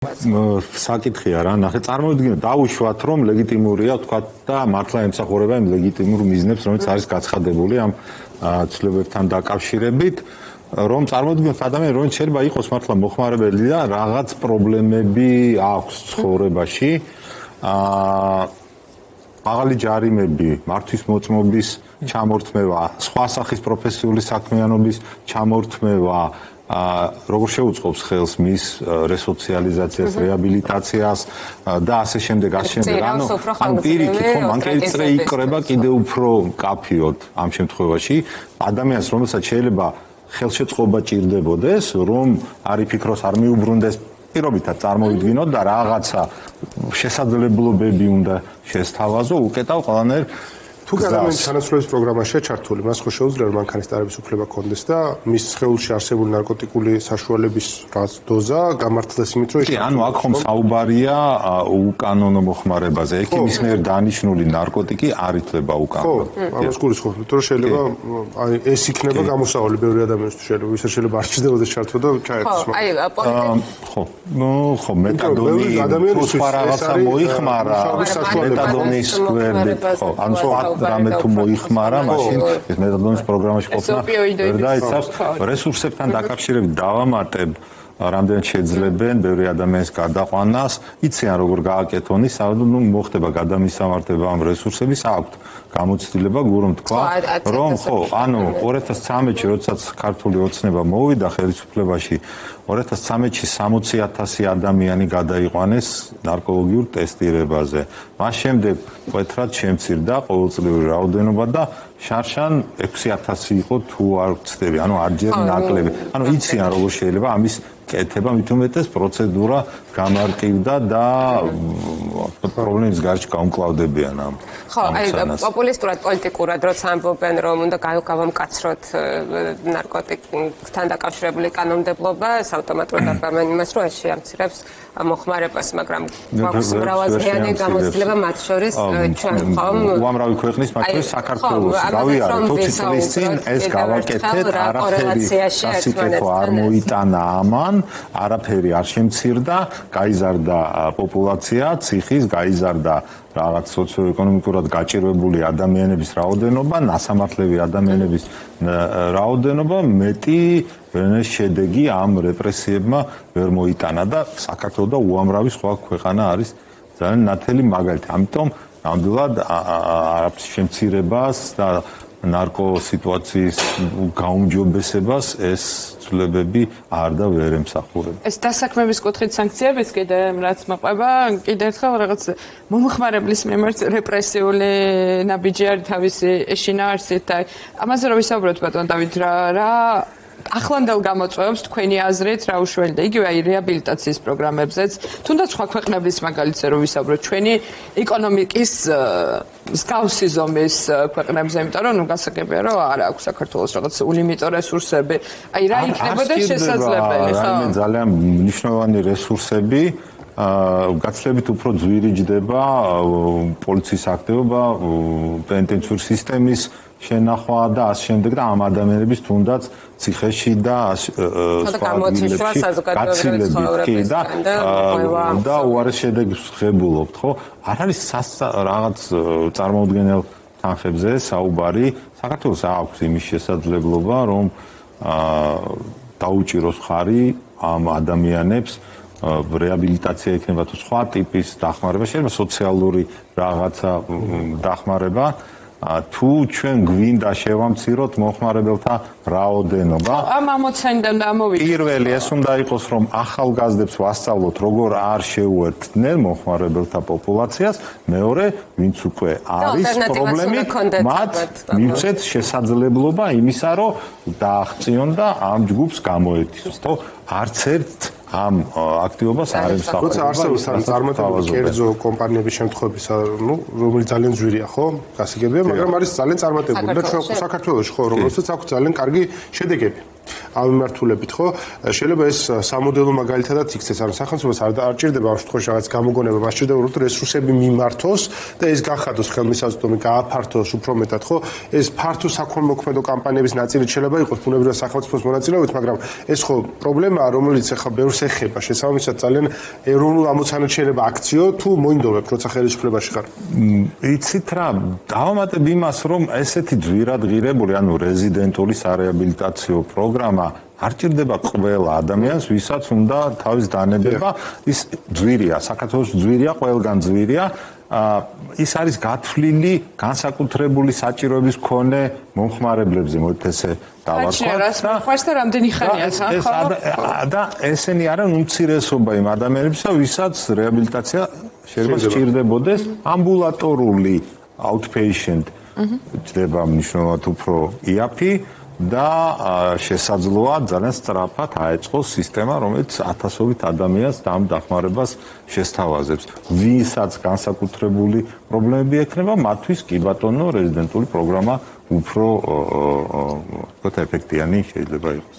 საკითხია რა, ნახე, წარმოვიდგინოთ, დავუშვათ, რომ ლეგიტიმურია, თქვა და მართლა ემსახურება იმ ლეგიტიმურ მიზნებს, რომელიც არის გაცხადებული ამ ცვლილებებთან დაკავშირებით, რომ წარმოვიდგინოთ ადამიანი, რომელიც შეიძლება იყოს მართლა მოხმარებელი და რაღაც პრობლემები აქვს ცხოვრებაში, მაღალი ჯარიმები, მართვის მოწმობის ჩამორთმევა, სხვა სახის პროფესიული საქმიანობის ჩამორთმევა, როგორ შეუწყობს ხელს მის რესოციალიზაციას, რეაბილიტაციას და ასე შემდეგ, ასე შემდეგ. ანუ პირიქით, ხო, მან კერძე იკრება კიდევ უფრო მკაფიოდ ამ შემთხვევაში ადამიანს, რომელსაც შეიძლება ხელშეწყობა ჭირდებოდეს, რომ არ იფიქროს, არ მიუბრუნდეს, პირობითად წარმოვიდგინოთ და რაღაცა შესაძლებლობები უნდა შესთავაზო, უკეტავ ყველანაირ თუ ადამიანის თანაცვლების პროგრამაშია ჩართული, მას ხო შეუძლია რომ მანქანისტარების უფლება კონდეს და მის სხეულში არსებული ნარკოტიკული საშუალების რაღაც დოზა გამართლდეს იმით, რომ ანუ აქ ხომ საუბარია უკანონო მოხმარებაზე, ეგ იმის მიერ დანიშნული ნარკოტიკი არ ითვლება უკანონო. ხო, ამას გულისხმობ, იმიტომ რომ შეიძლება აი ეს იქნება გამოსავალი ბევრი ადამიანისთვის, შეიძლება ვისაც შეიძლება არ ჩნდებოდეს ჩართვა და ჩაერთოს. ხო, ხო, მეტადონი თუ სხვა რაღაცა მოიხმარა, მეტადონის გვერდით, ხო, ანუ რამე თუ მოიხმარა, მაშინ ეს მეტადონის პროგრამაში ყოფნა ვერ დაიცავს. რესურსებთან დაკავშირებით დავამატებ, რამდენად შეძლებენ ბევრი ადამიანის გადაყვანას, იციან როგორ გააკეთონ ის, ნუ მოხდება გადამისამართება ამ რესურსების, აქვთ გამოცდილება, გურამ თქვა, რომ ხო, ანუ 2013-ში, როდესაც ქართული ოცნება მოვიდა ხელისუფლებაში, 2013-ში 60,000 ადამიანი გადაიყვანეს ნარკოლოგიურ ტესტირებაზე. მას შემდეგ მკვეთრად შემცირდა ყოველწლიური რაოდენობა და შარშან 6,000 იყო თუ არ ვცდები, ანუ არჯერ ნაკლები. ანუ იციან როგორ შეიძლება ამის კეთება, მით უმეტეს პროცედურა გამარტივდა და პრობლემის გარშე გაუმკლავდებიან ამ. ხო, აი პოპულისტურად, პოლიტიკურად როცა ამბობენ, რომ უნდა გავამკაცროთ ნარკოტიკთან დაკავშირებული კანონმდებლობა, ავტომატურად არგამენ იმას, რომ ეს შეამცირებს მოხმარებას, მაგრამ გვაქვს მრავალდღიანი გამოცდილება მათ შორის ჩვენ ხომ უამრავი ქვეყნის, მათ შორის საქართველოს გავიარეთ 20 წლის წინ ეს გავაკეთეთ, არაფერი სასიკეთო არ მოიტანა ამან, არაფერი არ შემცირდა, გაიზარდა პოპულაცია, ციხის, გაიზარდა რაღაც სოციოეკონომიკურად გაჭირვებული ადამიანების რაოდენობა, ნასამართლები ადამიანების რაოდენობა, მეტი შედეგი ამ რეპრესიებმა ვერ მოიტანა და საქართველოს და უამრავი სხვა ქვეყანა არის ძალიან ნათელი მაგალითი. ამიტომ ნამდვილად არაფრის შემცირებას და ნარკო სიტუაციის გაუმჯობესებას ეს ცვლილებები არ და ვერ ემსახურება. ეს დასაქმების კუთხით სანქციებიც კიდე რაც მოყვება, კიდე ერთხელ რაღაც მომხმარებლის მიმართ რეპრესიული ნაბიჯი არის თავისი შინაარსით და ამაზე რომ ვისაუბროთ ბატონ დავით რა ახლანდელ გამოწვევებს თქვენი აზრით რა უშველდა იგივე აი რეაბილიტაციის პროგრამებზეც თუნდაც სხვა ქვეყნების მაგალითზე რომ ვისაუბროთ ჩვენი ეკონომიკის მსგავსი ზომის ქვეყნებზე იმიტომ რომ ნუ გასაგებია რომ არ აქვს საქართველოს რაღაც უნიმიტო რესურსები აი რა იქნებოდა შესაძლებელი ხო ძალიან მნიშვნელოვანი რესურსები გაცილებით უფრო ძვირიჯდება პოლიციის აქტივობა პენიტენციური სისტემის შენახვა და ამ შემდეგ და ამ ადამიანების თუნდაც ციხეში და სხვა გაცილებით და უარეს შედეგს ღებულობთ ხო არ არის რაღაც წარმოუდგენელ თანხებზე საუბარი საქართველოს აქვს იმის შესაძლებლობა რომ დაუჭიროს ხარი ამ ადამიანებს რეაბილიტაცია იქნება თუ სხვა ტიპის დახმარება შეიძლება სოციალური რაღაცა დახმარება თუ ჩვენ გვინდა შევამციროთ მოხმარებელთა რაოდენობა ამ ამოცანიდან ამოვიდა პირველი ეს უნდა იყოს რომ ახალგაზრდებს ვასწავლოთ როგორ არ შეუერთდნენ მოხმარებელთა პოპულაციას მეორე ვინც უკვე არის პრობლემით მათ მივცეთ შესაძლებლობა იმისა რომ დააღწიონ და ამ ჯგუფს გამოეთიშოს ხო არც ერთ ამ აქტივობას არ ემსახურება. როცა არსებობს წარმატებული კერძო კომპანიების შემთხვევების, ნუ რომელიც ძალიან ძვირია, ხო? გასაგებია, მაგრამ არის ძალიან წარმატებული და ჩვენ საქართველოში ხო, რომელსაც აქვს ძალიან კარგი შედეგები. ამ მიმართულებით ხო შეიძლება ეს სამოდელო მაგალითადად იქცეს ანუ სახელმწიფოს არ ჭირდება ამ შემთხვევაში რაღაც გამოგონება მას ჭირდება რომ რესურსები მიმართოს და ეს გახადოს ხელმისაწვდომი გააფართოს უფრო მეტად ხო ეს ფართო საქველმოქმედო კამპანიების ნაწილი შეიძლება იყოს ბუნებრივად სახელმწიფოს მონაწილეობით მაგრამ ეს ხო პრობლემაა რომელიც ახლა ბევრს ეხება შესაბამისად ძალიან ეროვნულ ამოცანად შეიძლება აქციო თუ მოინდომებ როცა ხელისუფლებაში ხარ იცით რა დავამატებ იმას რომ ესეთი ძვირადღირებული ანუ რეზიდენტული სარეაბილიტაციო პროგრამა არ ჭირდება ყველა ადამიანს, ვისაც უნდა თავის დანება, ის ძვირია, საქართველოს ძვირია, ყველგან ძვირია. ის არის გათვლილი განსაკუთრებული საჭიროების მქონე მომხმარებლებზე, მოდით ესე დავარქვათ. ხარს და რამდენი ხანია ხო? და ესენი არიან უმცირესობა იმ ადამიანებისა, ვისაც რეაბილიტაცია შეიძლება სჭირდებოდეს ამბულატორული outpatient ჭირდება მნიშვნელოვნად უფრო იაფი და შესაძლოა ძალიან სწრაფად აეწყოს სისტემა, რომელიც ათასობით ადამიანს ამ დახმარებას შესთავაზებს. ვისაც განსაკუთრებული პრობლემები ექნება, მათთვის კი ბატონო რეზიდენტული პროგრამა უფრო ეფექტიანი შეიძლება იყოს.